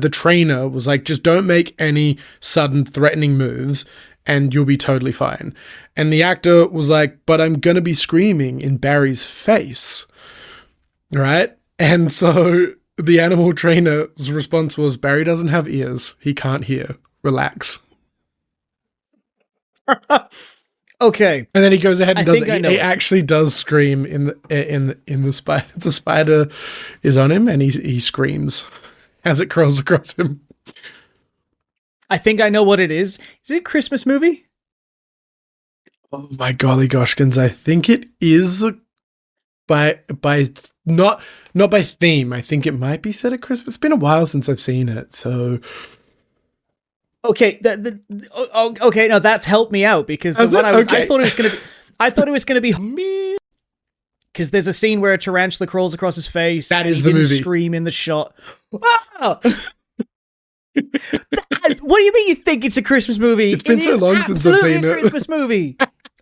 The trainer was like, just don't make any sudden threatening moves and you'll be totally fine. And the actor was like, but I'm going to be screaming in Barry's face. Right? And so the animal trainer's response was, Barry doesn't have ears. He can't hear. Relax. Okay. And then he goes ahead and does it. He actually does scream in the spider. The spider is on him and he screams as it crawls across him. I think I know what it is. Is it a Christmas movie? Oh my golly goshkins. I think it is by not by theme. I think it might be set at Christmas. It's been a while since I've seen it, so okay. Okay, now that's helped me out because the one I thought it was gonna be me, because there's a scene where a tarantula crawls across his face. That is the movie. Scream in the shot. Wow. What do you mean you think it's a Christmas movie? It's been so long since I've seen it. A Christmas movie.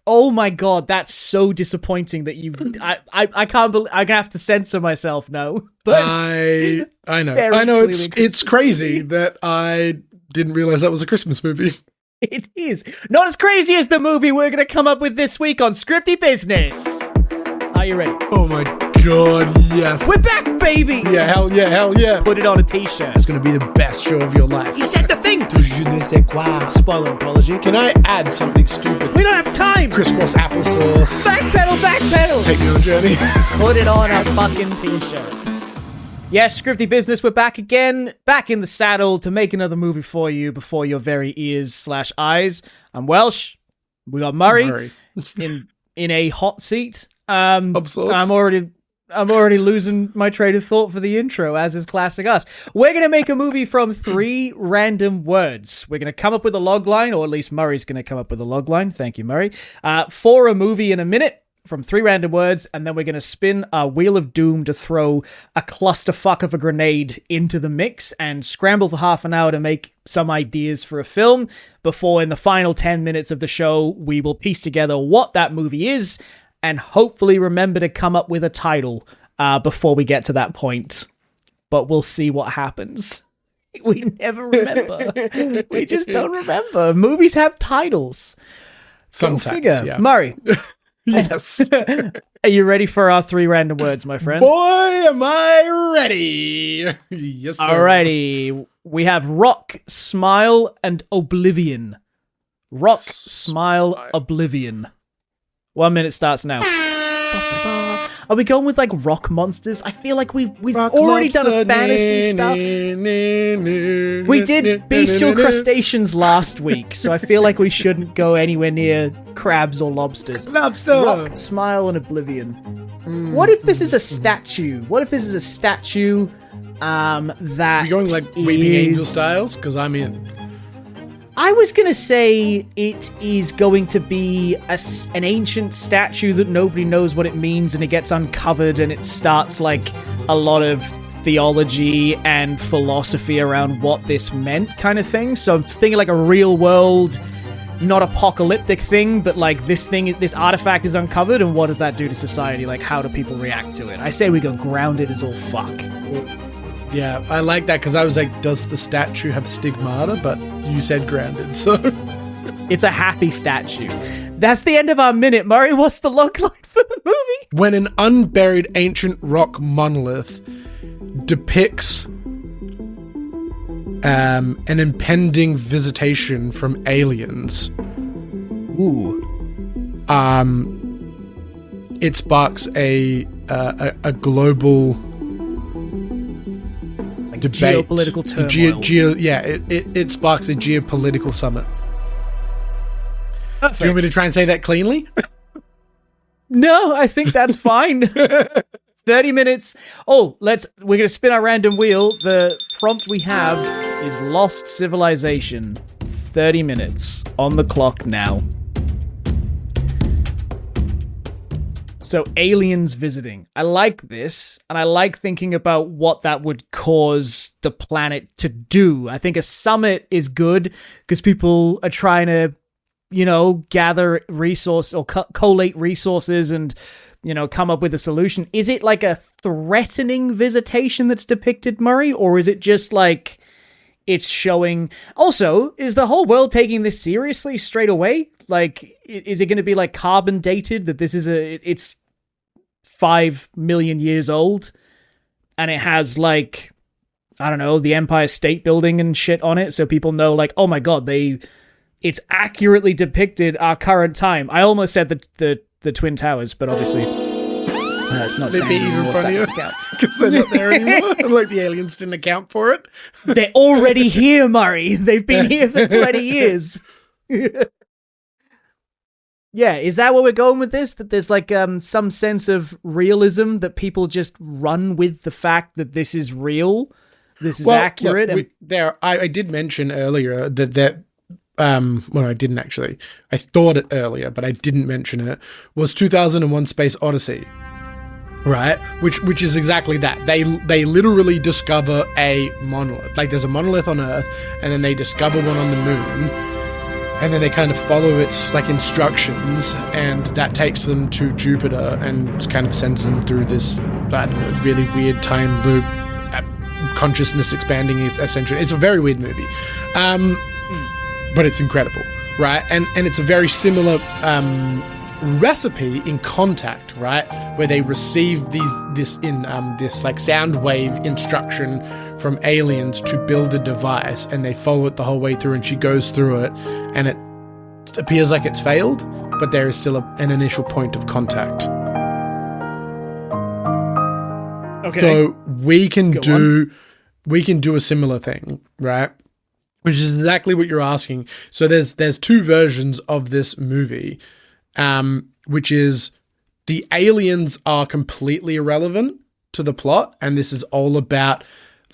Oh my god, that's so disappointing that you. I can't believe I'm gonna have to censor myself now. But I know it's crazy that I didn't realize that was a Christmas movie. It is not as crazy as the movie we're gonna come up with this week on Scripty Business. Are you ready? Oh my god, yes. We're back, baby! Yeah, hell yeah. Put it on a t-shirt. It's going to be the best show of your life. He said the thing! Je ne sais quoi. Spoiler apology. Can I add something stupid? We don't have time! Crisscross applesauce. Backpedal! Take me on a journey. Put it on a fucking t-shirt. Yes, Scripty Business, we're back again. Back in the saddle to make another movie for you before your very ears/eyes. I'm Welsh. We got Murray. in a hot seat. I'm already losing my train of thought for the intro, as is classic us. We're going to make a movie from 3 random words. We're going to come up with a log line, or at least Murray's going to come up with a log line. Thank you, Murray. For a movie in a minute from 3 random words, and then we're going to spin a Wheel of Doom to throw a clusterfuck of a grenade into the mix and scramble for half an hour to make some ideas for a film before in the final 10 minutes of the show, we will piece together what that movie is and hopefully remember to come up with a title before we get to that point. But we'll see what happens. We never remember. We just don't remember. Movies have titles. Sometimes, yeah. Murray. Yes. Are you ready for our 3 random words, my friend? Boy, am I ready. Yes, sir. Alrighty. We have rock, smile, and oblivion. Rock, smile, oblivion. 1 minute starts now. Are we going with like rock monsters? I feel like we've already done a fantasy stuff. We did bestial crustaceans last week, so I feel like we shouldn't go anywhere near crabs or lobsters. Lobster. Rock, smile, and oblivion. What if this is a statue? That you're going like Weeping Angel styles? Because I'm in. I was going to say it is going to be an ancient statue that nobody knows what it means, and it gets uncovered and it starts like a lot of theology and philosophy around what this meant kind of thing. So I'm thinking like a real world, not apocalyptic thing, but like this artifact is uncovered, and what does that do to society? Like, how do people react to it? I say we go grounded as all fuck. Yeah, I like that because I was like, does the statue have stigmata? But you said grounded, so... It's a happy statue. That's the end of our minute. Murray, what's the log line for the movie? When an unburied ancient rock monolith depicts an impending visitation from aliens... Ooh. It sparks a global... debate. Geopolitical turmoil. It sparks a geopolitical summit. Perfect. Do you want me to try and say that cleanly? No, I think that's fine. 30 minutes. Oh, we're going to spin our random wheel. The prompt we have is Lost Civilization. 30 minutes on the clock now. So aliens visiting. I like this, and I like thinking about what that would cause the planet to do. I think a summit is good because people are trying to, gather resource or collate resources and, come up with a solution. Is it like a threatening visitation that's depicted, Murray? Or is it just like, it's showing. Also, is the whole world taking this seriously straight away? Like, is it going to be like carbon dated that this is it's 5 million years old and it has like, I don't know, the Empire State Building and shit on it, so people know like, oh my god, it's accurately depicted our current time. I almost said the Twin Towers, but obviously it's not standing anymore. Because they're not there anymore. Like the aliens didn't account for it. They're already here, Murray. They've been here for 20 years. Yeah, is that where we're going with this? That there's like some sense of realism that people just run with the fact that this is real, this is accurate. Look, I did mention earlier that well, I didn't actually. I thought it earlier, but I didn't mention it. Was 2001: Space Odyssey, right? Which is exactly that. They literally discover a monolith. Like there's a monolith on Earth, and then they discover one on the moon. And then they kind of follow its like instructions, and that takes them to Jupiter and kind of sends them through this, I don't know, really weird time loop, consciousness expanding. Essentially, it's a very weird movie, but it's incredible, right? And it's a very similar recipe in Contact, right, where they receive this like sound wave instruction from aliens to build a device, and they follow it the whole way through, and she goes through it, and it appears like it's failed, but there is still an initial point of contact. Okay. So we can do a similar thing, right? Which is exactly what you're asking. So there's two versions of this movie, which is the aliens are completely irrelevant to the plot, and this is all about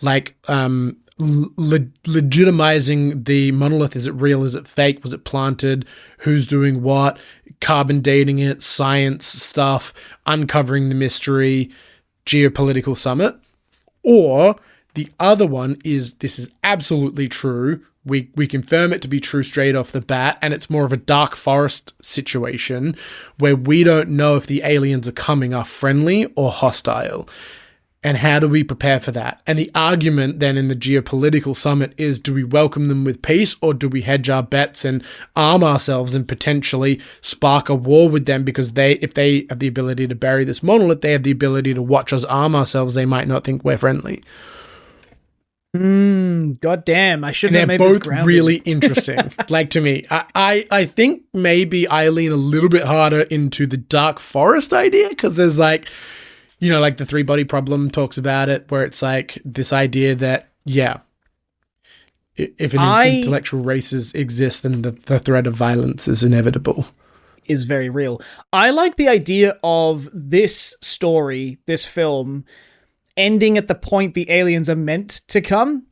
like legitimizing the monolith. Is it real? Is it fake? Was it planted? Who's doing what? Carbon dating it, science stuff, uncovering the mystery, geopolitical summit. Or the other one is, this is absolutely true. We confirm it to be true straight off the bat, and it's more of a dark forest situation where we don't know if the aliens are coming are friendly or hostile. And how do we prepare for that? And the argument then in the geopolitical summit is, do we welcome them with peace, or do we hedge our bets and arm ourselves and potentially spark a war with them? Because if they have the ability to bury this monolith, they have the ability to watch us arm ourselves. They might not think we're friendly. God damn, I shouldn't have made this grounded. They're both really interesting, like to me. I think maybe I lean a little bit harder into the dark forest idea, because there's like, you know, like the three-body problem talks about it, where it's like this idea that, yeah, if an intellectual races exist, then the threat of violence is inevitable. Is very real. I like the idea of this story, this film, ending at the point the aliens are meant to come,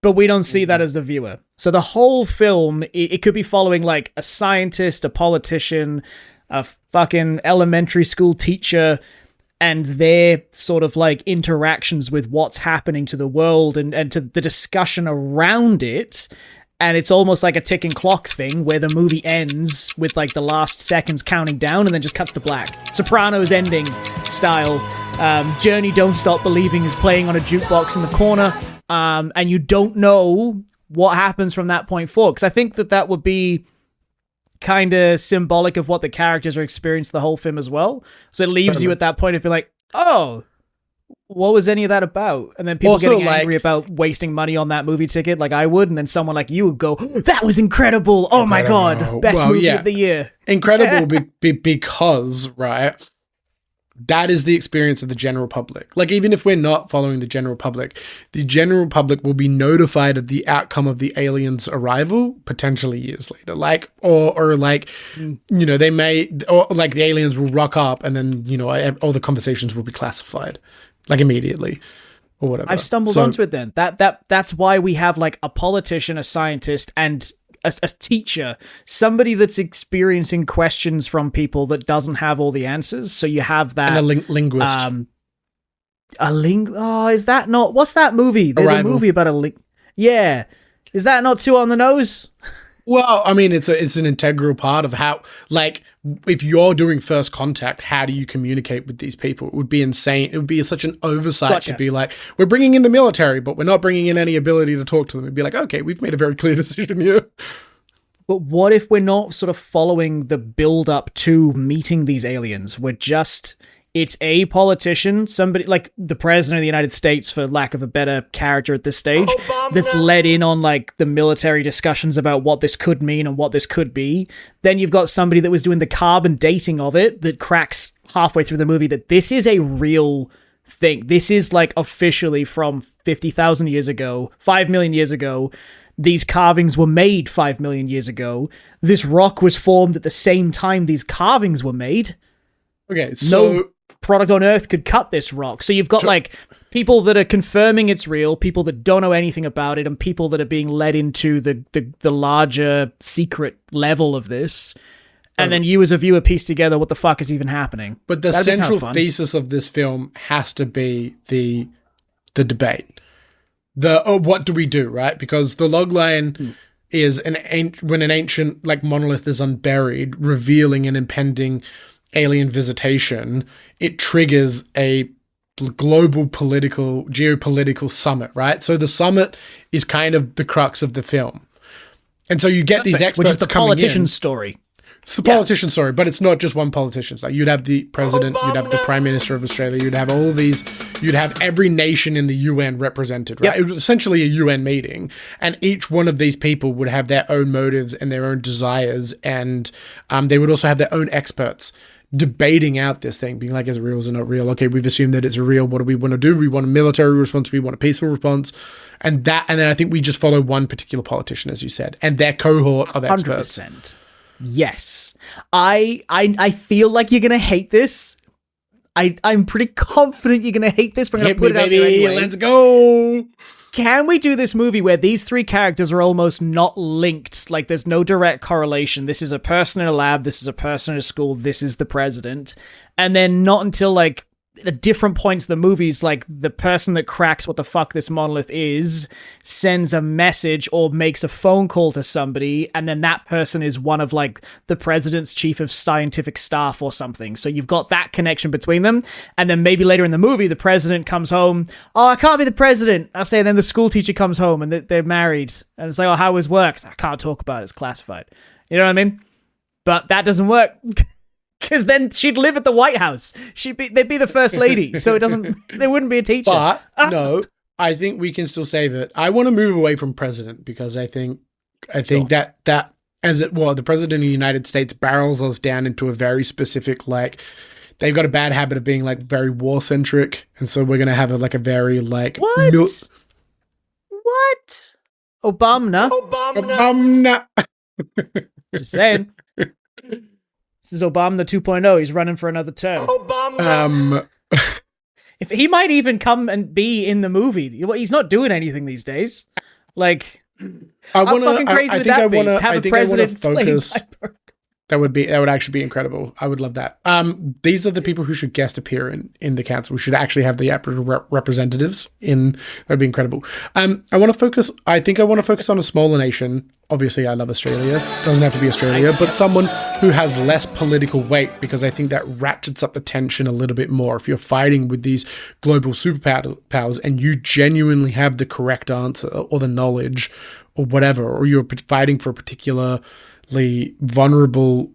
but we don't see that as the viewer. So the whole film, it could be following like a scientist, a politician, a fucking elementary school teacher, and their sort of like interactions with what's happening to the world and to the discussion around it. And it's almost like a ticking clock thing where the movie ends with like the last seconds counting down and then just cuts to black. Sopranos ending style. Journey Don't Stop Believing is playing on a jukebox in the corner. And you don't know what happens from that point forward. Because I think that would be kind of symbolic of what the characters are experiencing the whole film as well. So it leaves you at that point of being like, oh, what was any of that about? And then people also getting angry about wasting money on that movie ticket like I would, and then someone like you would go, that was incredible. Oh my God. Best movie of the year. Incredible because, right, that is the experience of the general public. Like, even if we're not following the general public will be notified of the outcome of the aliens' arrival potentially years later. Like, or like, you know, they may, or like the aliens will rock up and then, you know, all the conversations will be classified, like immediately or whatever. I've stumbled onto it then. That's why we have like a politician, a scientist, and a teacher, somebody that's experiencing questions from people that doesn't have all the answers. So you have that. And a linguist. Is that not, what's that movie? There's Arrival. A movie about yeah. Is that not too on the nose? Well, I mean, it's an integral part of how, like, if you're doing first contact, how do you communicate with these people? It would be insane. It would be such an oversight to be like, we're bringing in the military, but we're not bringing in any ability to talk to them. It'd be like, okay, we've made a very clear decision here. But what if we're not sort of following the build up to meeting these aliens? It's a politician, somebody like the president of the United States, for lack of a better character at this stage, that's led in on like the military discussions about what this could mean and what this could be. Then you've got somebody that was doing the carbon dating of it that cracks halfway through the movie that this is a real thing. This is like officially from 50,000 years ago, 5 million years ago. These carvings were made 5 million years ago. This rock was formed at the same time these carvings were made. Okay, so no product on Earth could cut this rock. So you've got like people that are confirming it's real, people that don't know anything about it, and people that are being led into the larger secret level of this. And then you as a viewer piece together what the fuck is even happening. But the central thesis of this film has to be the debate. What do we do, right? Because the logline is when an ancient like monolith is unburied, revealing an impending alien visitation, it triggers a global geopolitical summit, right? So the summit is kind of the crux of the film. And so you get these experts, which is the politician's story. It's the politician story, but it's not just one politician. Like you'd have the president, you'd have the prime minister of Australia, you'd have all these, you'd have every nation in the UN represented, right? It was essentially a UN meeting, and each one of these people would have their own motives and their own desires, and they would also have their own experts debating out this thing, being like, is it real, is it not real? Okay, we've assumed that it's real. What do we want to do? We want a military response. We want a peaceful response. And then I think we just follow one particular politician, as you said, and their cohort of experts. 100%. Yes. I feel like you're going to hate this. I'm pretty confident you're going to hate this, but I'm going to put it out there anyway. Let's go. Can we do this movie where these three characters are almost not linked? Like, there's no direct correlation. This is a person in a lab. This is a person in a school. This is the president. And then not until, like, at different points of the movies, like, the person that cracks what the fuck this monolith is sends a message or makes a phone call to somebody, and then that person is one of, like, the president's chief of scientific staff or something. So you've got that connection between them, and then maybe later in the movie, the president comes home, oh, I can't be the president. I'll say, and then the school teacher comes home, and they're married, and it's like, oh, how was work? I can't talk about it, it's classified. You know what I mean? But that doesn't work. Because then she'd live at the White House. They'd be the first lady. So there wouldn't be a teacher. But no, I think we can still save it. I want to move away from president because I think that the president of the United States barrels us down into a very specific, like, they've got a bad habit of being like very war centric. And so we're going to have a very like, what? What? Obama. Just saying. This is Obama 2.0. He's running for another term. If he might even come and be in the movie. He's not doing anything these days. Like, how fucking crazy would that be? Have a president focus. That would actually be incredible. I would love that. These are the people who should guest appear in the council. We should actually have the representatives in. That'd be incredible. I want to focus on a smaller nation. Obviously, I love Australia. Doesn't have to be Australia, but someone who has less political weight, because I think that ratchets up the tension a little bit more. If you're fighting with these global superpowers and you genuinely have the correct answer or the knowledge or whatever, or you're fighting for a particularly vulnerable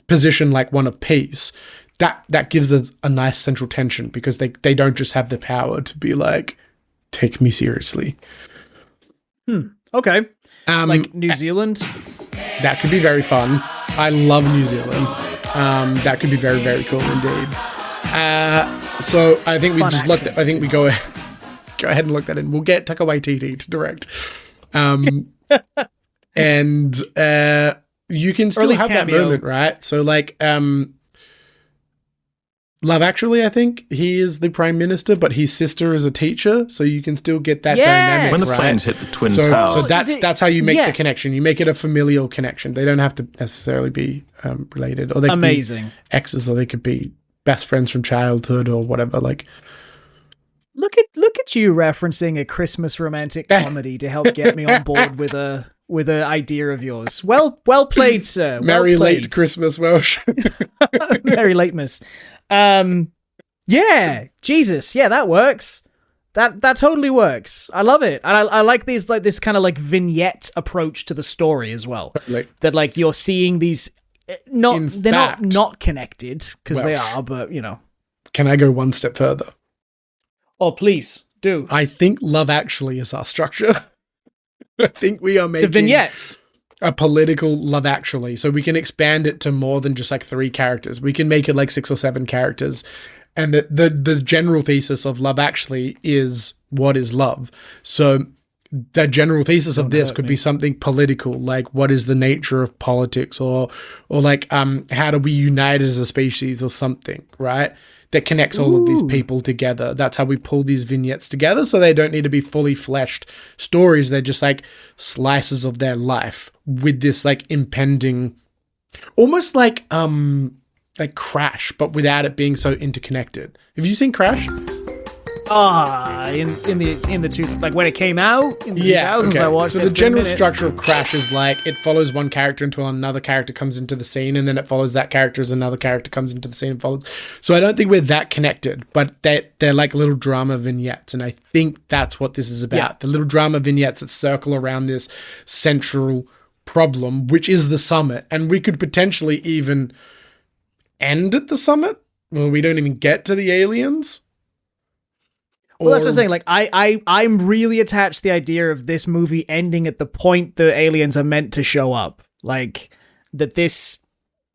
position like one of peace, that gives us a nice central tension, because they don't just have the power to be like, take me seriously. Okay. Like New Zealand? That could be very fun. I love New Zealand. That could be very, very cool indeed. So I think we just looked at, I think we go ahead and look that in. We'll get Taika Waititi to direct. And you can still have that moment, right? So like Love Actually, I think he is the prime minister, but his sister is a teacher, so you can still get that dynamic. When the planes hit the twin towers, so that's how you make the connection. You make it a familial connection. They don't have to necessarily be related, or they could be exes, or they could be best friends from childhood, or whatever. Like, look at you referencing a Christmas romantic comedy to help get me on board with a with an idea of yours. Well played, sir. Merry well played. late Christmas, Welsh. Merry late miss. Yeah, Jesus. Yeah, that works. That totally works. I love it. And I like these, like, this kind of like vignette approach to the story as well. That like you're seeing these not connected, because they are, but you know. Can I go one step further? Oh, please do. I think Love Actually is our structure. I think we are making the vignettes a political Love Actually, so we can expand it to more than just like 3 characters. We can make it like 6 or 7 characters. And the general thesis of Love Actually is what is love. So the general thesis of this could be something political, like what is the nature of politics, or like how do we unite as a species, or something, right? That connects all of these people together. That's how we pull these vignettes together, so they don't need to be fully fleshed stories. They're just like slices of their life with this like impending, almost like Crash, but without it being so interconnected. Have you seen Crash? In the two, like when it came out in the 2000s, okay. I watched. So the general structure of Crash is like it follows one character until another character comes into the scene, and then it follows that character as another character comes into the scene and follows. So I don't think we're that connected, but they're like little drama vignettes, and I think that's what this is about. Yeah. The little drama vignettes that circle around this central problem, which is the summit, and we could potentially even end at the summit. Well, we don't even get to the aliens. Well, that's what I'm saying. Like, I'm really attached to the idea of this movie ending at the point the aliens are meant to show up. Like, that this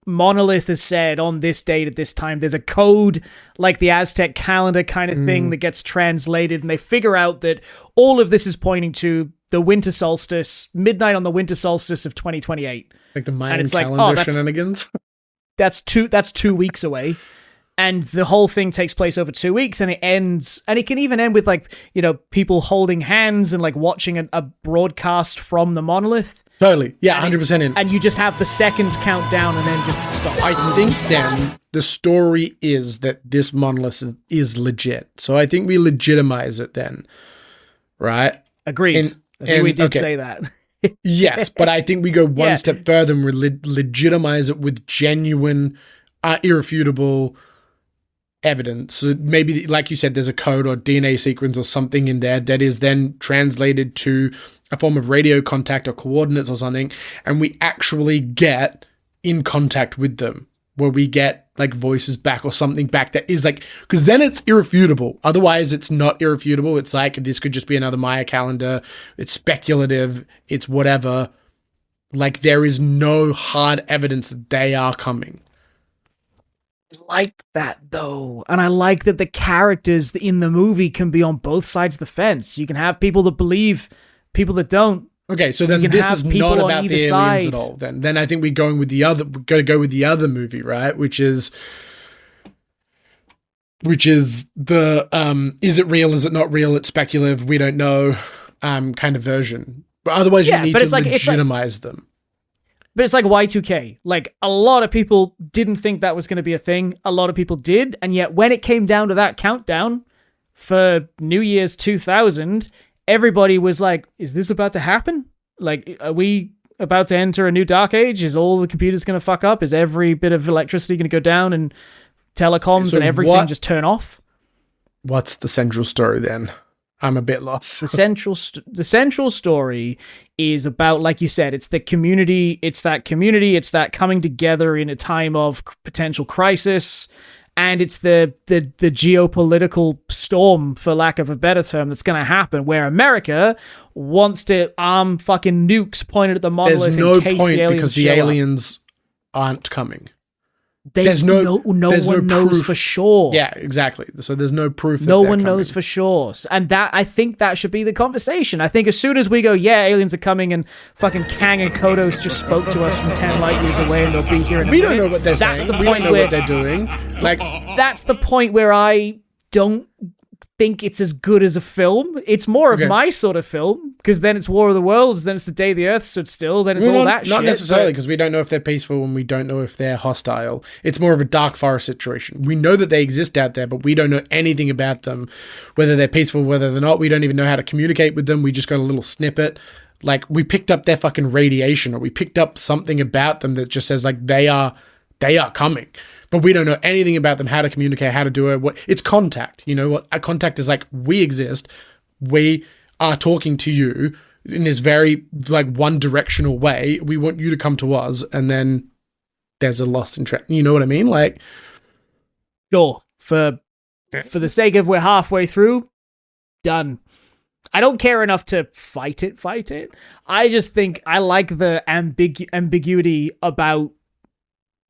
monolith has said on this date at this time, there's a code like the Aztec calendar kind of thing that gets translated, and they figure out that all of this is pointing to the winter solstice, midnight on the winter solstice of 2028. Like the Mayan calendar shenanigans. That's 2 weeks away. And the whole thing takes place over 2 weeks, and it ends, and it can even end with, like, you know, people holding hands and like watching a broadcast from the monolith. Totally. Yeah, 100% in. And you just have the seconds count down and then just stop. I think then the story is that this monolith is legit. So I think we legitimize it then. Right? Agreed. I think we did say that. Yes, but I think we go one step further and we legitimize it with genuine, irrefutable evidence. So maybe, like you said, there's a code or DNA sequence or something in there that is then translated to a form of radio contact or coordinates or something, and we actually get in contact with them, where we get like voices back or something back that is like, because then it's irrefutable. Otherwise it's not irrefutable. It's like, this could just be another Maya calendar. It's speculative. It's whatever. Like, there is no hard evidence that they are coming. I like that, though. And I like that the characters in the movie can be on both sides of the fence. You can have people that believe, people that don't. Okay, so then this is not about the aliens at all. Then I think we're going to go with the other movie, right? Which is the is it real? Is it not real? It's speculative. We don't know, kind of version. But otherwise, you need to legitimize them. But it's like Y2K. Like, a lot of people didn't think that was going to be a thing. A lot of people did, and yet when it came down to that countdown for New Year's 2000. Everybody was like, is this about to happen? Like, are we about to enter a new dark age? Is all the computers going to fuck up? Is every bit of electricity going to go down and telecoms and everything just turn off? What's the central story then? I'm a bit lost. The central story is about, like you said, it's the community. It's that coming together in a time of potential crisis. And it's the geopolitical storm, for lack of a better term, that's going to happen, where America wants to arm fucking nukes pointed at the monolith. There's no point because the aliens aren't coming. No one knows for sure. Yeah, exactly. So there's no proof. No one knows for sure, and I think that should be the conversation. I think as soon as we go, yeah, aliens are coming, and fucking Kang and Kodos just spoke to us from 10 light years away, and they'll be here in a minute. We don't know what they're saying. We don't know what they're doing. Like, that's the point where I don't think it's as good as a film. It's more of my sort of film, because then it's War of the Worlds, then it's The Day the Earth Stood Still, then it's all that shit. Not necessarily, because we don't know if they're peaceful and we don't know if they're hostile. It's more of a dark forest situation. We know that they exist out there, but we don't know anything about them, whether they're peaceful, whether they're not. We don't even know how to communicate with them. We just got a little snippet like we picked up their fucking radiation, or we picked up something about them that just says like they are coming, but we don't know anything about them, how to communicate, how to do it. It's contact. You know what? A contact is like, we exist. We are talking to you in this very like one directional way. We want you to come to us, and then there's a lost interest. You know what I mean? Like, sure. For the sake of we're halfway through, done. I don't care enough to fight it. I just think I like the ambiguity about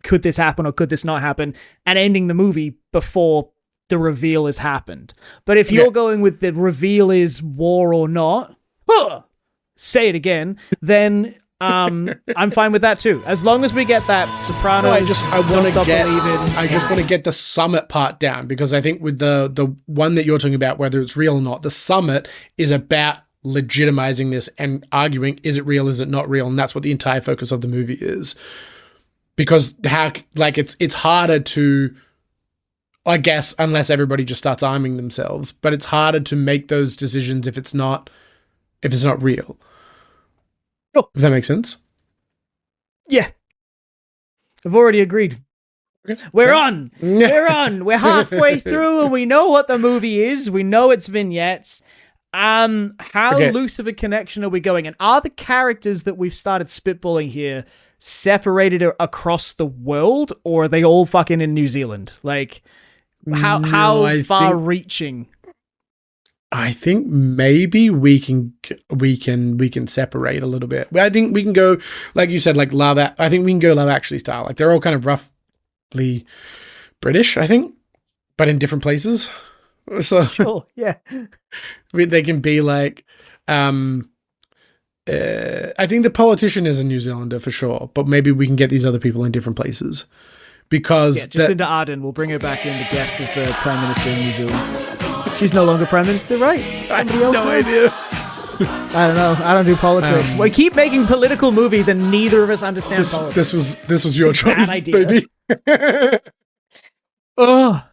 could this happen or could this not happen, and ending the movie before the reveal has happened. But if you're going with the reveal is war or not, say it again, then I'm fine with that too. As long as we get that Sopranos. I just want to get the summit part down, because I think with the one that you're talking about, whether it's real or not, the summit is about legitimizing this and arguing, is it real, is it not real? And that's what the entire focus of the movie is. Because it's harder to, I guess, unless everybody just starts arming themselves, but it's harder to make those decisions if it's not real. Sure. If that makes sense? Yeah. I've already agreed. Okay. We're on. We're halfway through, and we know what the movie is. We know its vignettes. How loose of a connection are we going? And are the characters that we've started spitballing here separated across the world, or are they all fucking in New Zealand? Like, how far-reaching? I think maybe we can separate a little bit. I think we can go, like you said, like I think we can go Love Actually style. Like, they're all kind of roughly British, I think, but in different places. So sure, yeah. They can be like, I think the politician is a New Zealander for sure, but maybe we can get these other people in different places. Because Jacinda Ardern, we'll bring her back in the guest as the Prime Minister in New Zealand. She's no longer Prime Minister, right? Somebody else? No idea. I don't know. I don't do politics. We keep making political movies, and neither of us understand politics. This was your choice, baby. Oh.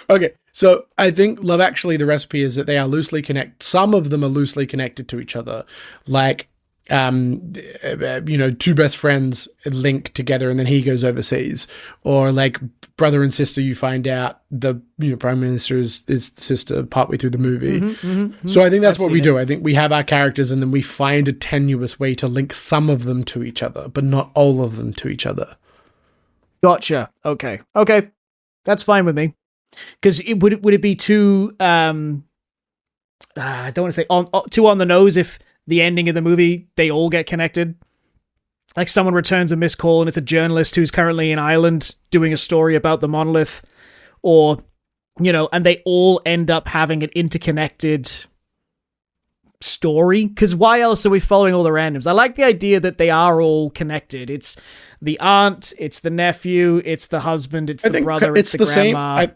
Okay, so I think Love Actually, the recipe is that they are loosely connected. Some of them are loosely connected to each other, like two best friends link together and then he goes overseas, or like brother and sister. You find out the Prime Minister is the sister partway through the movie. So I think that's what we do. I think we have our characters, and then we find a tenuous way to link some of them to each other, but not all of them to each other. Gotcha. Okay, that's fine with me. Because would it be too I don't want to say too on the nose if the ending of the movie they all get connected? Like, someone returns a missed call and it's a journalist who's currently in Ireland doing a story about the monolith, or and they all end up having an interconnected story. Because why else are we following all the randoms? I like the idea that they are all connected. It's the aunt, it's the nephew, it's the husband, it's the brother, it's the grandma.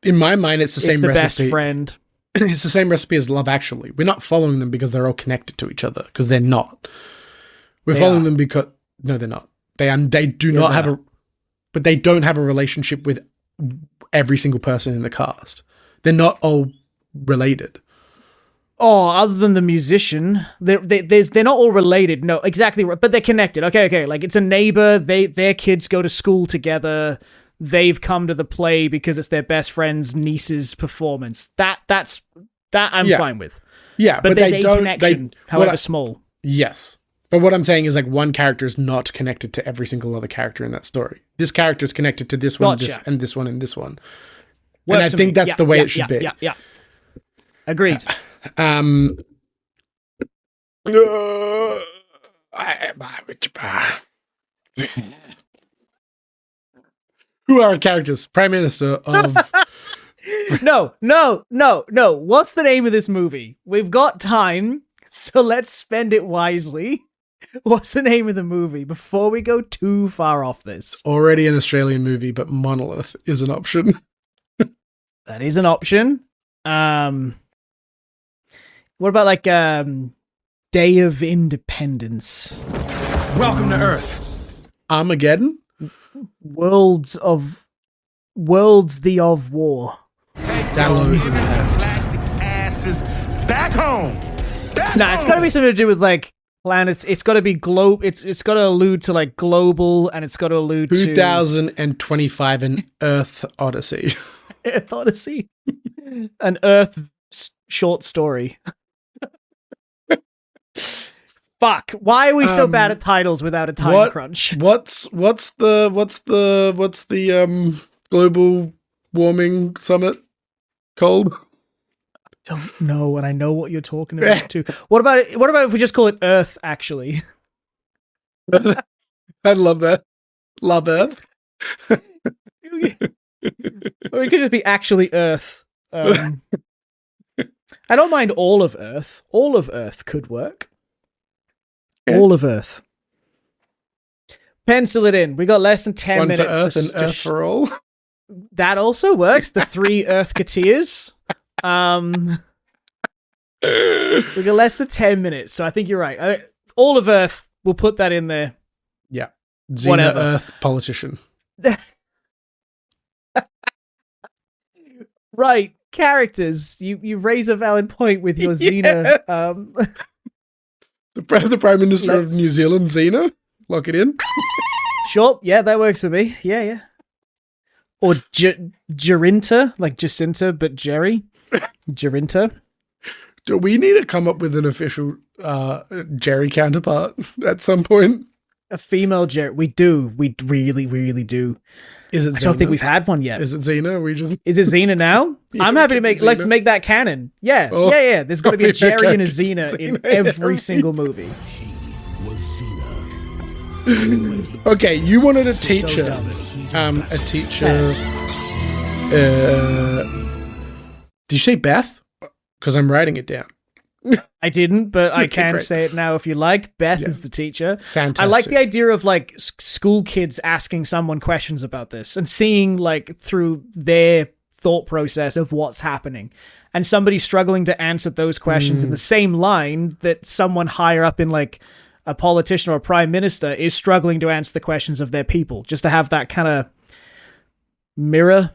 In my mind, it's the same recipe. It's the best friend. It's the same recipe as Love Actually. We're not following them because they're all connected to each other, because they're not. We're following them because no, they're not. They don't have a relationship with every single person in the cast. They're not all related. Oh, other than the musician, they're not all related. No, exactly, but they're connected. Okay. Like, it's a neighbor. Their kids go to school together. They've come to the play because it's their best friend's niece's performance. That's I'm fine with. Yeah, but there's a connection, however small. Yes. But what I'm saying is, like, one character is not connected to every single other character in that story. This character is connected to this one, and this one, and this one. And I think that's the way it should be. Yeah. Agreed. Who are our characters? Prime Minister of... No. What's the name of this movie? We've got time, so let's spend it wisely. What's the name of the movie before we go too far off this? Already an Australian movie, but Monolith is an option. That is an option. What about, like, Day of Independence? Welcome to Earth. Armageddon? Worlds the of War. Download. Plastic asses back home. Nah, it's gotta be something to do with, like, planets. It's got to be It's got to allude to like global, and it's got to allude to 2025 an Earth Odyssey. Earth Odyssey, an Earth short story. Fuck! Why are we so bad at titles without a time crunch? What's the global warming summit called? Don't know, and I know what you're talking about too. What about if we just call it Earth? Actually, I love that. Love Earth. Or it could just be actually Earth. I don't mind all of Earth. All of Earth could work. Yeah. All of Earth. Pencil it in. We got less than 10 One minutes. for Earth and Earth for all. That also works. The 3 Earth-keteers. We got less than 10 minutes, so I think you're right. All of Earth, we'll put that in there. Yeah. Xena Whatever. Earth politician. Right. Characters. You raise a valid point with your Xena. The Prime Minister of New Zealand, Xena. Lock it in. Sure. Yeah, that works for me. Yeah. Or Jarinta, like Jacinta, but Jerry. Jarinta. Do we need to come up with an official Jerry counterpart at some point? A female Jerry. We do. We really, really do. Is it Xena? I don't think we've had one yet. Is it Xena? Is it Xena now? Yeah, I'm happy to make. Xena. Let's make that canon. Yeah. Oh. Yeah. There's got to be a Jerry and a Xena Xena in in every single movie. Okay, you wanted a So teacher. dumb. A teacher. Did you say Beth? Because I'm writing it down. I didn't, but I Okay, can great. say it now if you like. Beth Yeah. is the teacher. Fantastic. I like the idea of like school kids asking someone questions about this and seeing like through their thought process of what's happening, and somebody struggling to answer those questions in the same line that someone higher up in like a politician or a prime minister is struggling to answer the questions of their people, just to have that kind of mirror,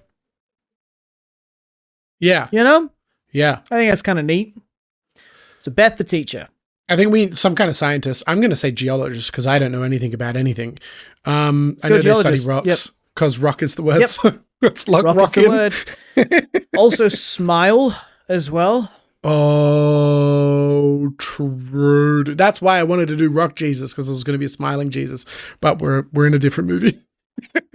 Yeah. you know? Yeah. I think that's kind of neat. So Beth, the teacher. I think we need some kind of scientist. I'm going to say geologist because I don't know anything about anything. I know they study geologist. rocks because rock is the word. Yep. So let's lock Rock rock is in. the word. Also smile as well. Oh, true. That's why I wanted to do Rock Jesus, because it was going to be a smiling Jesus, but we're in a different movie.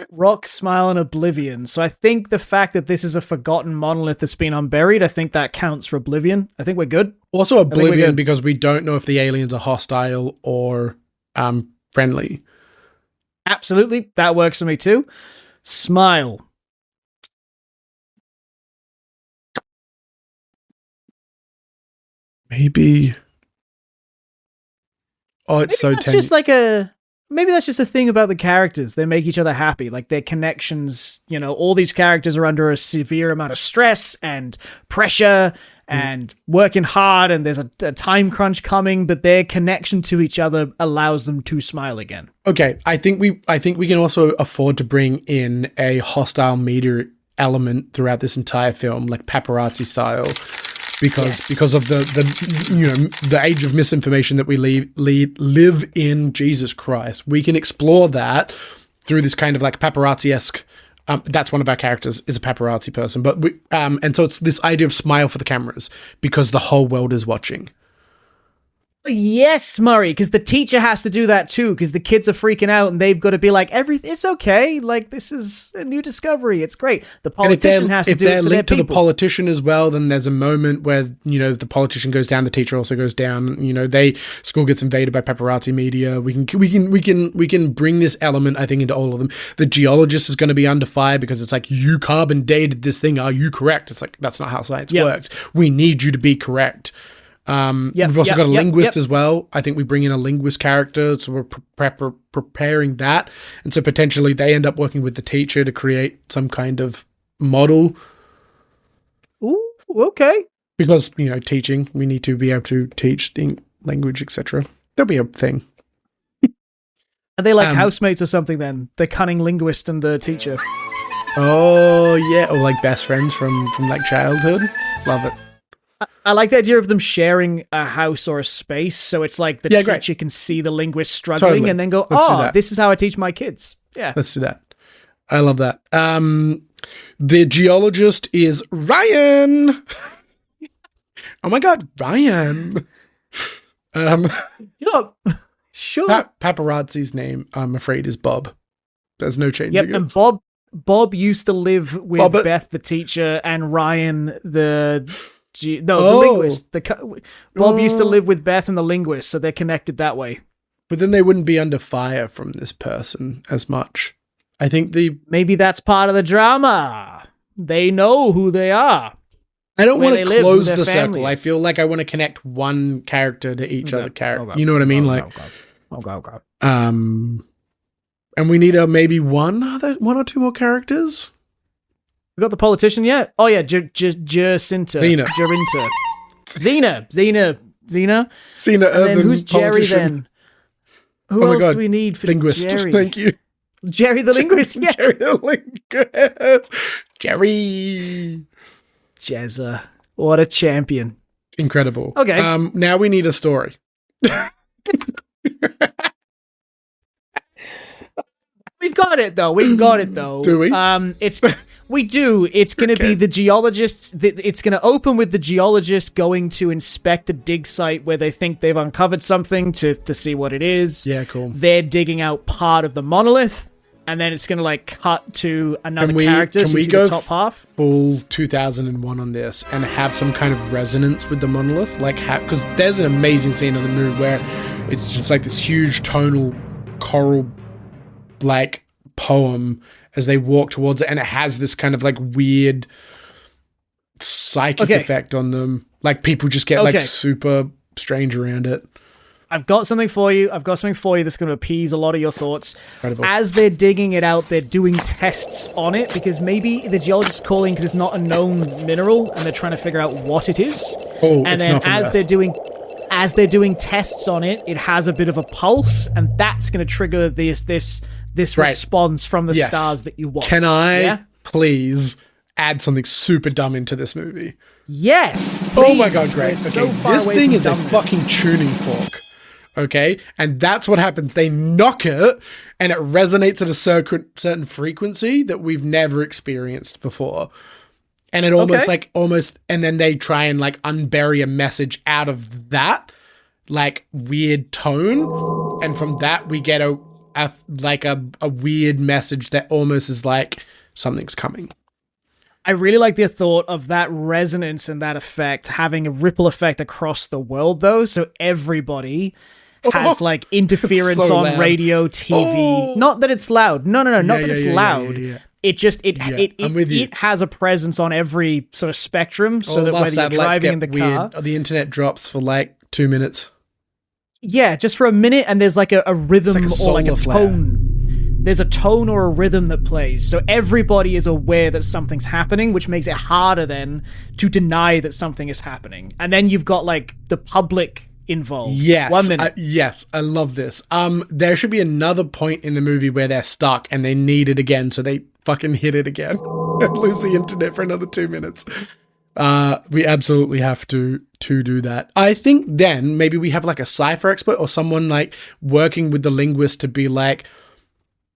Rock, Smile, and Oblivion. So I think the fact that this is a forgotten monolith that's been unburied, I think that counts for Oblivion. I think we're good. Also think we're Oblivion, good. because we don't know if the aliens are hostile or friendly. Absolutely. That works for me too. Smile. Maybe. Oh, it's so That's just like maybe that's just a thing about the characters. They make each other happy. Like their connections, you know, all these characters are under a severe amount of stress and pressure and working hard, and there's a time crunch coming, but their connection to each other allows them to smile again. Okay, I think we can also afford to bring in a hostile media element throughout this entire film, like paparazzi style, because of the age of misinformation that we live in. Jesus Christ, we can explore that through this kind of like paparazzi-esque. That's one of our characters is a paparazzi person, but and so it's this idea of smile for the cameras because the whole world is watching. Yes, Murray, because the teacher has to do that too, because the kids are freaking out and they've got to be like, it's okay, like this is a new discovery, it's great. The politician has to do it for their If they're linked to the people. politician as well, then there's a moment where, you know, the politician goes down, the teacher also goes down, you know, school gets invaded by paparazzi media. We can bring this element, I think, into all of them. The geologist is going to be under fire because it's like, you carbon dated this thing, are you correct? It's like, that's not how science works. We need you to be correct. We've also got a linguist as well. I think we bring in a linguist character, so we're preparing that, and so potentially they end up working with the teacher to create some kind of model. Ooh, okay. Because, you know, teaching, we need to be able to teach the language, etc. There'll be a thing. Are they like housemates or something then? The cunning linguist and the teacher. Oh yeah, or like best friends from like childhood. Love it. I like the idea of them sharing a house or a space, so it's like the teacher can see the linguist struggling and then go, this is how I teach my kids. Yeah. Let's do that. I love that. The geologist is Ryan. Oh my God, Ryan. Sure. Paparazzi's name, I'm afraid, is Bob. There's no changing it. And Bob used to live with Beth, the teacher, and Ryan, the linguist. Bob used to live with Beth and the linguist, so they're connected that way. But then they wouldn't be under fire from this person as much. I think maybe that's part of the drama. They know who they are. I don't want to close the circle. I feel like I want to connect one character to each other character. You know what I mean? Okay. And we need maybe one or two more characters. We got the politician yet? Oh yeah, Jacinta. Xena. And then who's Jerry then? Who else do we need for linguist? Jerry? Thank you. Jerry the linguist. Yeah. Jerry the linguist. Jerry. Jezza. What a champion. Incredible. Okay. Now we need a story. We've got it though. Do we? We do. It's going to be the geologist. It's going to open with the geologist going to inspect a dig site where they think they've uncovered something to see what it is. Yeah, cool. They're digging out part of the monolith, and then it's going to cut to another character. Can we go the top half? Full 2001 on this and have some kind of resonance with the monolith? Because there's an amazing scene on the moon where it's just like this huge tonal choral poem as they walk towards it, and it has this kind of weird psychic effect on them. People just get super strange around it. I've got something for you. That's going to appease a lot of your thoughts. Incredible. As they're digging it out, they're doing tests on it because maybe the geologist's calling because it's not a known mineral and they're trying to figure out what it is. And then as they're doing tests on it, it has a bit of a pulse, and that's going to trigger this response from the stars that you watch. Can I please add something super dumb into this movie? Yes. Please. Oh my God, great. So this thing is a fucking tuning fork. Okay? And that's what happens. They knock it and it resonates at a certain frequency that we've never experienced before. And it almost, and then they try and unbury a message out of that weird tone. And from that, we get a weird message that almost is something's coming. I really like the thought of that resonance and that effect having a ripple effect across the world, though. So everybody has interference on loud. Radio, TV. Not that it's loud. No. Not that it's loud. Yeah. It just it has a presence on every sort of spectrum, so that whether you're driving in the car, the internet drops for 2 minutes. Yeah, just for a minute, and there's a rhythm or a tone. There's a tone or a rhythm that plays, so everybody is aware that something's happening, which makes it harder then to deny that something is happening. And then you've got the public involved. Yes, 1 minute. Yes, I love this. There should be another point in the movie where they're stuck and they need it again, so they fucking hit it again and lose the internet for another 2 minutes. We absolutely have to do that. I think then maybe we have a cipher expert or someone working with the linguist to be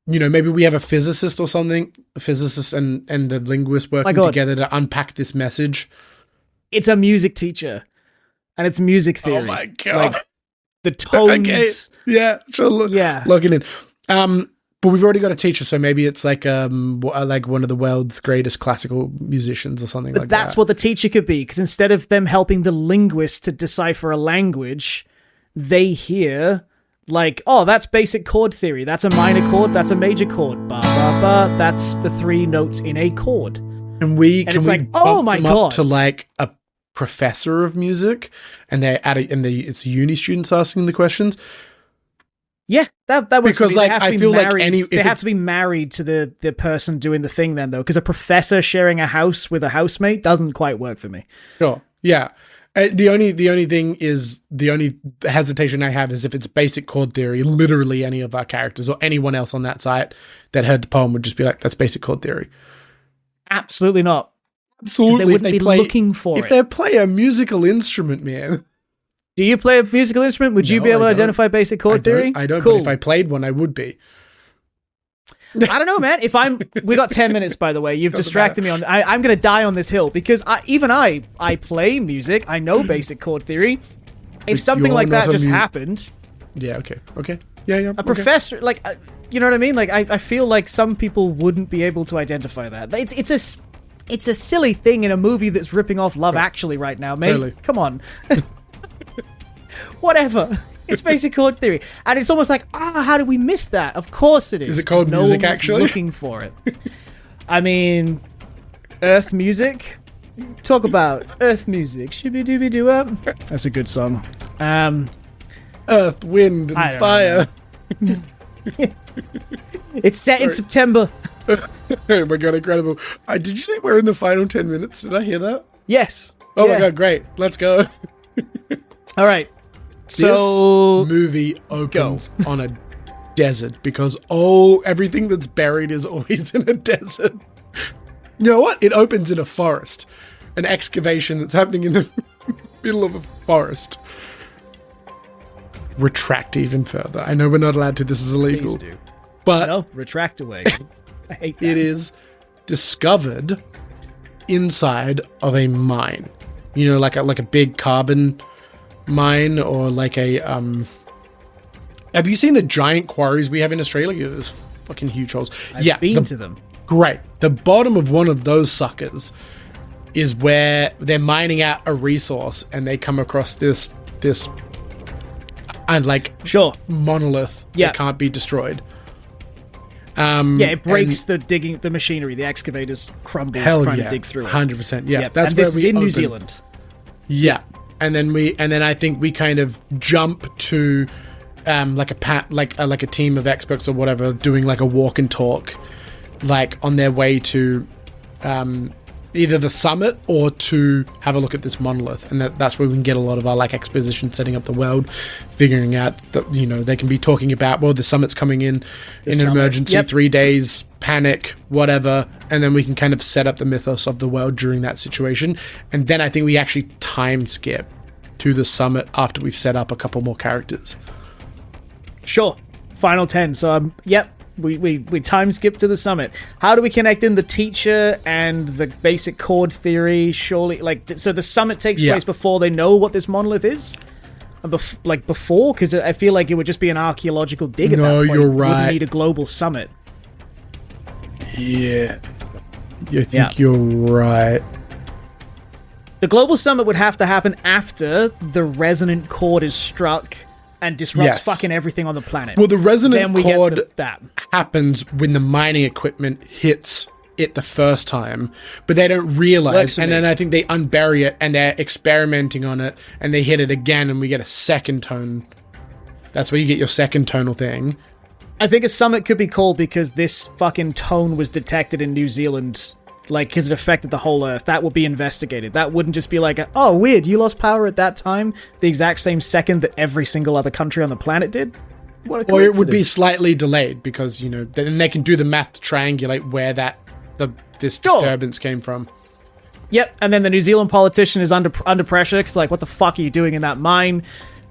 maybe we have a physicist or something, a physicist and the linguist working together to unpack this message. It's a music teacher and it's music theory. Oh my God. The tones. Okay. Yeah. Sure. Yeah. Looking in. But we've already got a teacher, so maybe it's one of the world's greatest classical musicians or something like that. That's what the teacher could be, because instead of them helping the linguist to decipher a language, they hear that's basic chord theory. That's a minor chord. That's a major chord. Ba ba ba. That's the 3 notes in a chord. And it's oh my God, up to a professor of music, and it's uni students asking the questions. Yeah, that works. Because I feel they have to be married to the person doing the thing then, though, because a professor sharing a house with a housemate doesn't quite work for me. Sure. Yeah. The only hesitation I have is if it's basic chord theory, literally any of our characters or anyone else on that site that heard the poem would just be that's basic chord theory. Absolutely not. Absolutely. They wouldn't be looking for it. If they play a musical instrument, man. Do you play a musical instrument? Would you be able to identify basic chord theory? I don't, cool. But if I played one, I would be. I don't know, man. We got 10 minutes, by the way. You've distracted me I'm going to die on this hill because I play music. I know basic chord theory. If something like that just happened. Yeah, okay. Yeah. A professor, like, you know what I mean? Like, I feel like some people wouldn't be able to identify that. It's a silly thing in a movie that's ripping off Love Actually right now, mate. Totally. Come on. Whatever. It's basic chord theory. And it's almost like, how did we miss that? Of course it is. Is it called music, actually? Looking for it. I mean, Earth music. Talk about Earth music. Shooby-dooby-doo-up. That's a good song. Earth, wind, and fire. It's set in September. Oh my god, incredible. Did you say we're in the final 10 minutes? Did I hear that? Yes. Oh my god, great. Let's go. All right. So this movie opens on a desert because everything that's buried is always in a desert. You know what? It opens in a forest. An excavation that's happening in the middle of a forest. Retract even further. I know we're not allowed to. This is illegal. Please do. But no, retract away. I hate that. It is discovered inside of a mine. You know, like a big carbon mine, or like a have you seen the giant quarries we have in Australia? There's fucking huge holes. I've been to them. Great. The bottom of one of those suckers is where they're mining out a resource, and they come across this monolith that can't be destroyed. It breaks the machinery. The excavators crumble trying to dig through it. 100%. Yeah, yep. That's and where this is in New Zealand. Yeah, and then I think we kind of jump to like a team of experts or whatever doing like a walk and talk, like on their way to either the summit or to have a look at this monolith, and that's where we can get a lot of our like exposition, setting up the world, figuring out that they can be talking about the summit's coming in an emergency, 3 days, panic, whatever, and then we can kind of set up the mythos of the world during that situation, and then I think we actually time skip to the summit after we've set up a couple more characters. Sure, final 10. So We time skip to the summit. How do we connect in the teacher and the basic chord theory? Surely, so the summit takes place before they know what this monolith is? Before? Because I feel like it would just be an archaeological dig at that point. No, you're right. Wouldn't need a global summit. Yeah. I think you're right. The global summit would have to happen after the resonant chord is struck and disrupts fucking everything on the planet. Well, the resonant chord happens when the mining equipment hits it the first time, but they don't realize, and then I think they unbury it, and they're experimenting on it, and they hit it again, and we get a second tone. That's where you get your second tonal thing. I think a summit could be called because this fucking tone was detected in New Zealand, because it affected the whole Earth. That would be investigated. That wouldn't just be like, oh, weird, you lost power at that time, the exact same second that every single other country on the planet did? What a coincidence. Or it would be slightly delayed because, then they can do the math to triangulate where this disturbance came from. Yep, and then the New Zealand politician is under pressure because, what the fuck are you doing in that mine?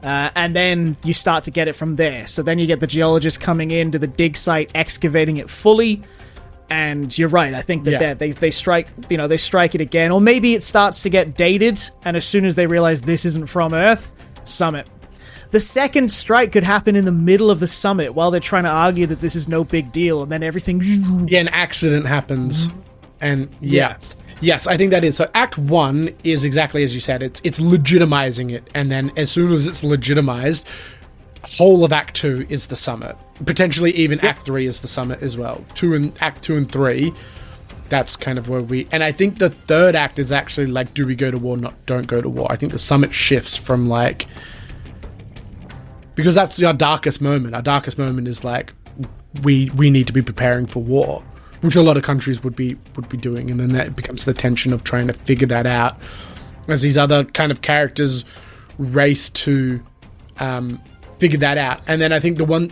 And then you start to get it from there. So then you get the geologist coming in to the dig site, excavating it fully. And you're right. I think that they strike it again, or maybe it starts to get dated. And as soon as they realize this isn't from Earth, summit. The second strike could happen in the middle of the summit while they're trying to argue that this is no big deal, and then everything. Yeah, an accident happens, and yes, I think that is. So Act 1 is exactly as you said. It's legitimizing it, and then as soon as it's legitimized, whole of Act 2 is the summit. Potentially even Act 3 is the summit as well. Act 2 and 3, that's kind of where and I think the third act is actually do we go to war, not don't go to war. I think the summit shifts from because that's our darkest moment. Our darkest moment is we need to be preparing for war, which a lot of countries would be doing, and then that becomes the tension of trying to figure that out as these other kind of characters race to figure that out. And then I think the one,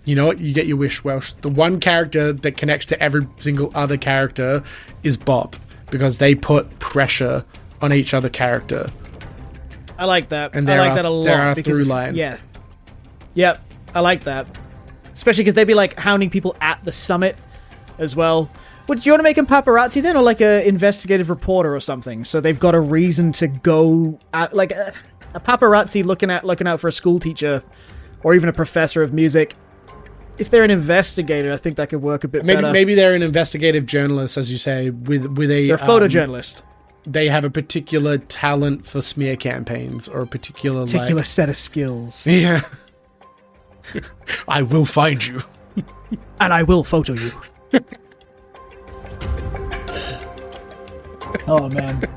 you know what, you get your wish, Welsh. The one character that connects to every single other character is Bob, because they put pressure on each other character. I like that. And I like that a lot. There are through line. Yeah. Yep. I like that. Especially because they'd be like hounding people at the summit as well. Would you want to make him paparazzi then, or like a investigative reporter or something? So they've got a reason to go at, like a paparazzi looking out for a school teacher or even a professor of music. If they're an investigator, I think that could work a bit better. Maybe they're an investigative journalist, as you say, with a... They're a photojournalist. They have a particular talent for smear campaigns or a particular set of skills. Yeah. I will find you. And I will photo you. Oh, man.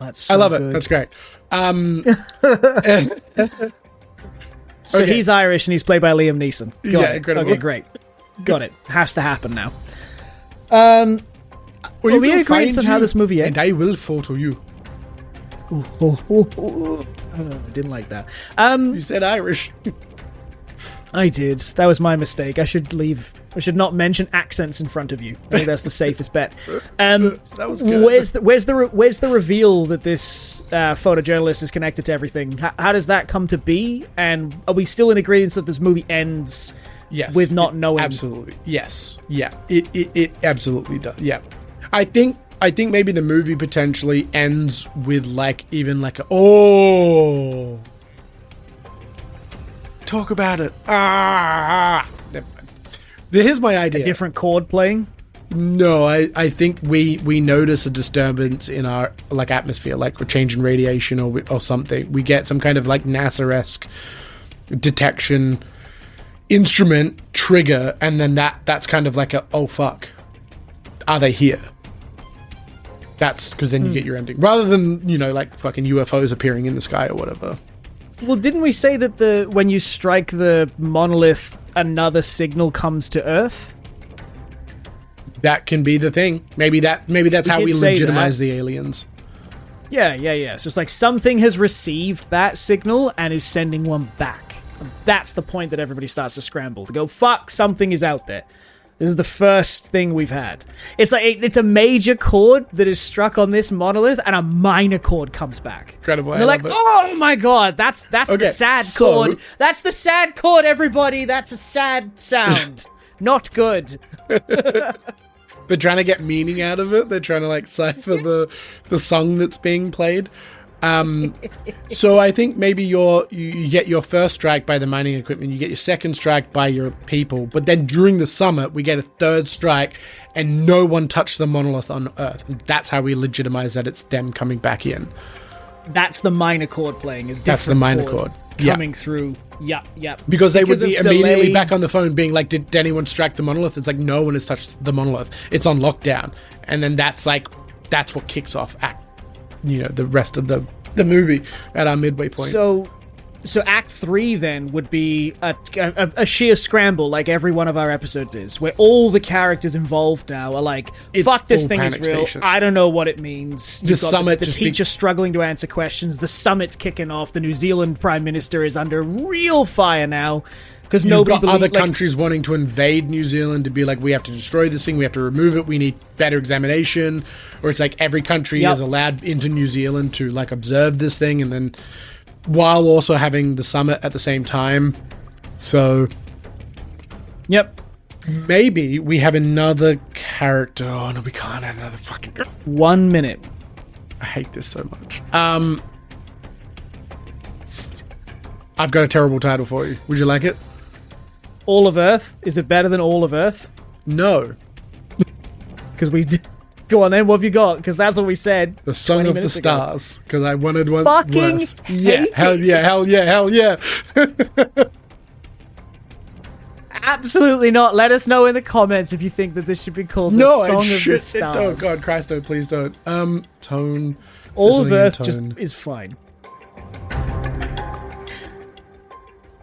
That's so I love good. it. That's great. So okay. He's Irish and he's played by Liam Neeson. Got it. Incredible. Okay, great. Got it. Has to happen now. We we agreed on how this movie ends. And I will photo you. I didn't like that. You said Irish. I did. That was my mistake. I should not mention accents in front of you. I think that's the safest bet. That was good. Where's the reveal that this photojournalist is connected to everything? How does that come to be? And are we still in agreement that this movie ends with not knowing? Absolutely. Yes. Yeah. It absolutely does. Yeah. I think maybe the movie potentially ends with talk about it. Here's my idea. A different chord playing? No, I think we notice a disturbance in our atmosphere, like we're changing radiation or something. We get some kind of NASA-esque detection instrument trigger, and then that's kind of like oh fuck, are they here? That's because then you get your ending, rather than fucking UFOs appearing in the sky or whatever. Well, didn't we say that when you strike the monolith, another signal comes to Earth? That can be the thing. Maybe that's how we legitimize the aliens. Yeah. So it's like something has received that signal and is sending one back. That's the point that everybody starts to scramble to go, fuck, something is out there. This is the first thing we've had. It's like it's a major chord that is struck on this monolith, and a minor chord comes back. Incredible. And they're like, oh my god, that's the sad chord. That's the sad chord, everybody. That's a sad sound. Not good. They're trying to get meaning out of it. They're trying to cipher the song that's being played. So I think maybe you get your first strike by the mining equipment, you get your second strike by your people, but then during the summit we get a third strike and no one touched the monolith on Earth. And that's how we legitimize that it's them coming back in. That's the minor chord playing. That's the minor chord coming through. Yep. Because they would be immediately back on the phone being like, did anyone strike the monolith? It's like, no one has touched the monolith. It's on lockdown. And then that's what kicks off the rest of the movie at our midway point. So Act 3 then would be a sheer scramble, like every one of our episodes is, where all the characters involved now are like, fuck, this thing is real. Station. I don't know what it means. The summit, the teacher struggling to answer questions. The summit's kicking off. The New Zealand Prime Minister is under real fire now. Because nobody got other countries wanting to invade New Zealand to be like, we have to destroy this thing, we have to remove it, we need better examination. Or it's like every country is allowed into New Zealand to observe this thing, and then while also having the summit at the same time. So maybe we have another character. Oh no, we can't have another fucking 1 minute. I hate this so much. I've got a terrible title for you. Would you like it? All of Earth? Is it better than All of Earth? No. Because we did. Go on then, what have you got? Because that's what we said. The Song of the Stars. Because I wanted one fucking worse. Hate hell yeah. Absolutely not. Let us know in the comments if you think that this should be called the Song of the Stars. Oh god, Christ, no, please don't. Tone. All of Earth just is fine.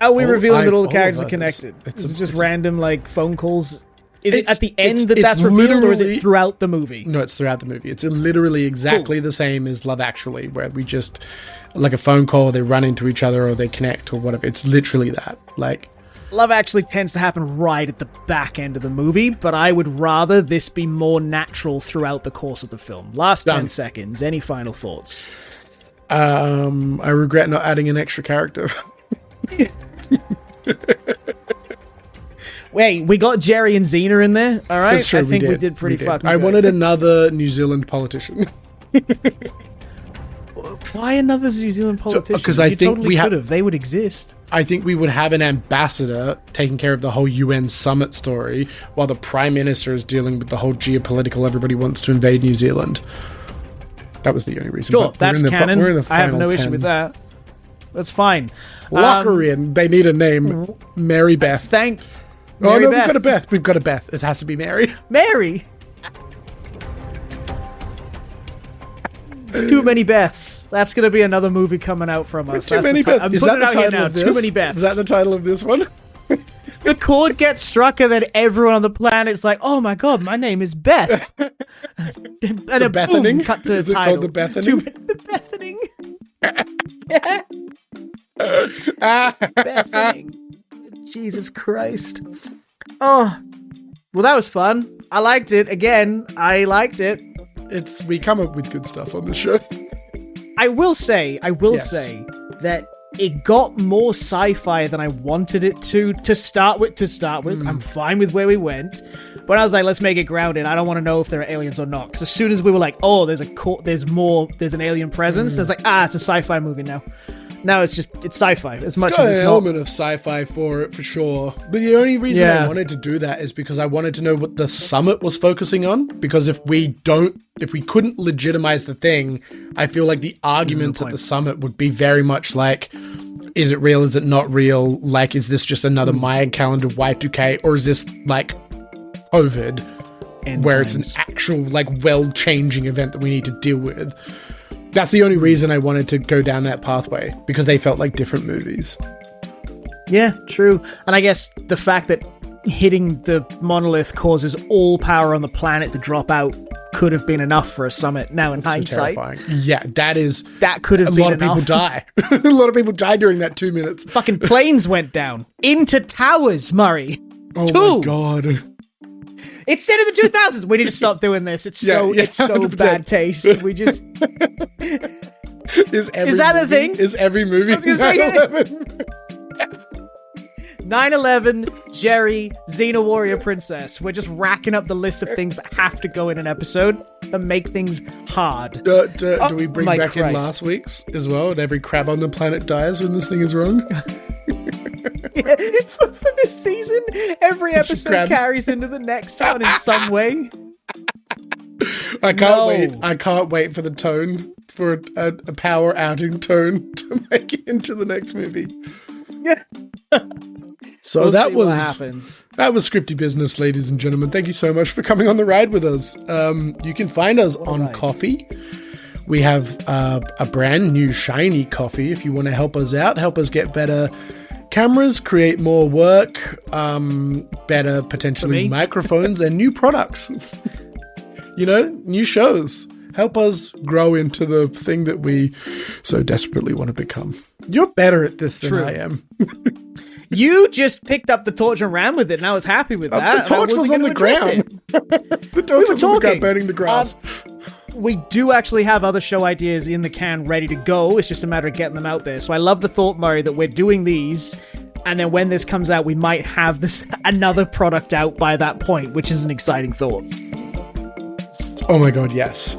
Are we revealing that all the characters are connected? Is it just random phone calls? Is it at the end that's revealed, or is it throughout the movie? No, it's throughout the movie. It's literally exactly the same as Love Actually, where we just, like a phone call, they run into each other or they connect or whatever. It's literally that. love actually tends to happen right at the back end of the movie, but I would rather this be more natural throughout the course of the film. Last 10 seconds. Any final thoughts? I regret not adding an extra character. Wait, we got Jerry and Xena in there, all right? That's true, I think we did pretty fucking good. I wanted another New Zealand politician. Why another New Zealand politician? Because I think totally we could have. They would exist. I think we would have an ambassador taking care of the whole UN summit story, while the Prime Minister is dealing with the whole geopolitical. Everybody wants to invade New Zealand. That was the only reason. Sure, that's canon. I have no issue with that. That's fine. Lock her in. They need a name. Mary Beth. Mary no, Beth. we've got a Beth. We've got a Beth. It has to be Mary. Mary. Too many Beths. That's going to be another movie coming out from us. Too many Beths. Is that the title of this? Too many Beths. Is that the title of this one? The chord gets struck and then everyone on the planet's like, oh my god, my name is Beth. And the Bethening? Boom, cut to is the title. It called the Bethening? The Bethening. Bethening. Jesus Christ. Oh. Well, that was fun. I liked it. Again, I liked it. We come up with good stuff on the show. I will say that it got more sci-fi than I wanted it to start with. I'm fine with where we went. But I was like, let's make it grounded. I don't want to know if there are aliens or not. Because as soon as we were like, oh, there's an alien presence, there's like, it's a sci-fi movie now. Now it's sci-fi as much as it's an element of sci-fi for it, for sure. But the only reason I wanted to do that is because I wanted to know what the summit was focusing on. Because if we couldn't legitimize the thing, I feel like the arguments at the summit would be very much like, is it real? Is it not real? Like, is this just another Mayan calendar Y2K? Or is this like COVID, where it's an actual like world-changing event that we need to deal with? That's the only reason I wanted to go down that pathway, because they felt like different movies. Yeah, true. And I guess the fact that hitting the monolith causes all power on the planet to drop out could have been enough for a summit. Now, in hindsight, terrifying. Yeah, that could have been enough. A lot of people die. A lot of people died during that 2 minutes. Fucking planes went down into towers, Murray. Oh my god. It's set in the 2000s. We need to stop doing this. It's so 100%. Bad taste. We just Is that the thing? Is every movie 9/11? 9/11, Jerry, Xena Warrior Princess. We're just racking up the list of things that have to go in an episode and make things hard. Do we bring back in last week's as well? And every crab on the planet dies when this thing is wrong? Yeah, for this season, every episode carries into the next one in some way. I can't wait. I can't wait for the tone, for a power outing tone to make it into the next movie. Yeah. So we'll that see was what happens. That was Scripty Business, ladies and gentlemen. Thank you so much for coming on the ride with us. You can find us on Coffee. We have a brand new shiny coffee. If you want to help us out, help us get better cameras, create more work, better potentially microphones and new products. New shows. Help us grow into the thing that we so desperately want to become. You're better at this than I am. You just picked up the torch and ran with it, and I was happy with that. The torch was on the ground. The torch was on the ground burning the grass. We do actually have other show ideas in the can ready to go. It's just a matter of getting them out there. So I love the thought, Murray, that we're doing these, and then when this comes out, we might have another product out by that point, which is an exciting thought. Oh my god, yes.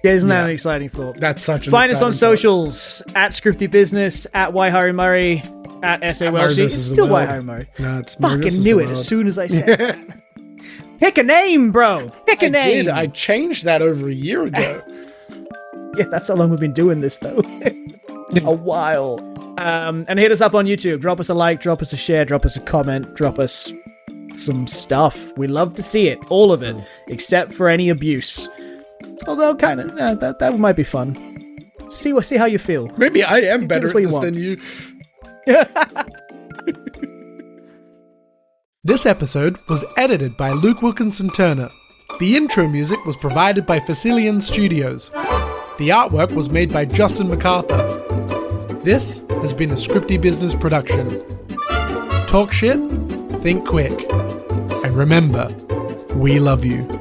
Yeah, isn't that an exciting thought? That's such an Find us on exciting socials, at Scripty Business, at Y. Harry Murray, at S.A. Welshie. It's still Y. Harry Murray. No, it's fucking knew it as soon as I said it. Pick a name, bro. Pick a name. I changed that over a year ago. Yeah, that's how long we've been doing this, though. A while. And hit us up on YouTube. Drop us a like, drop us a share, drop us a comment, drop us some stuff. We love to see it. All of it. Except for any abuse. Although, kind of, that might be fun. See how you feel. Maybe I am better at this than you. This episode was edited by Luke Wilkinson Turner. The intro music was provided by Facilian Studios. The artwork was made by Justin MacArthur. This has been a Scripty Business production. talk shit, think quick. And remember, we love you.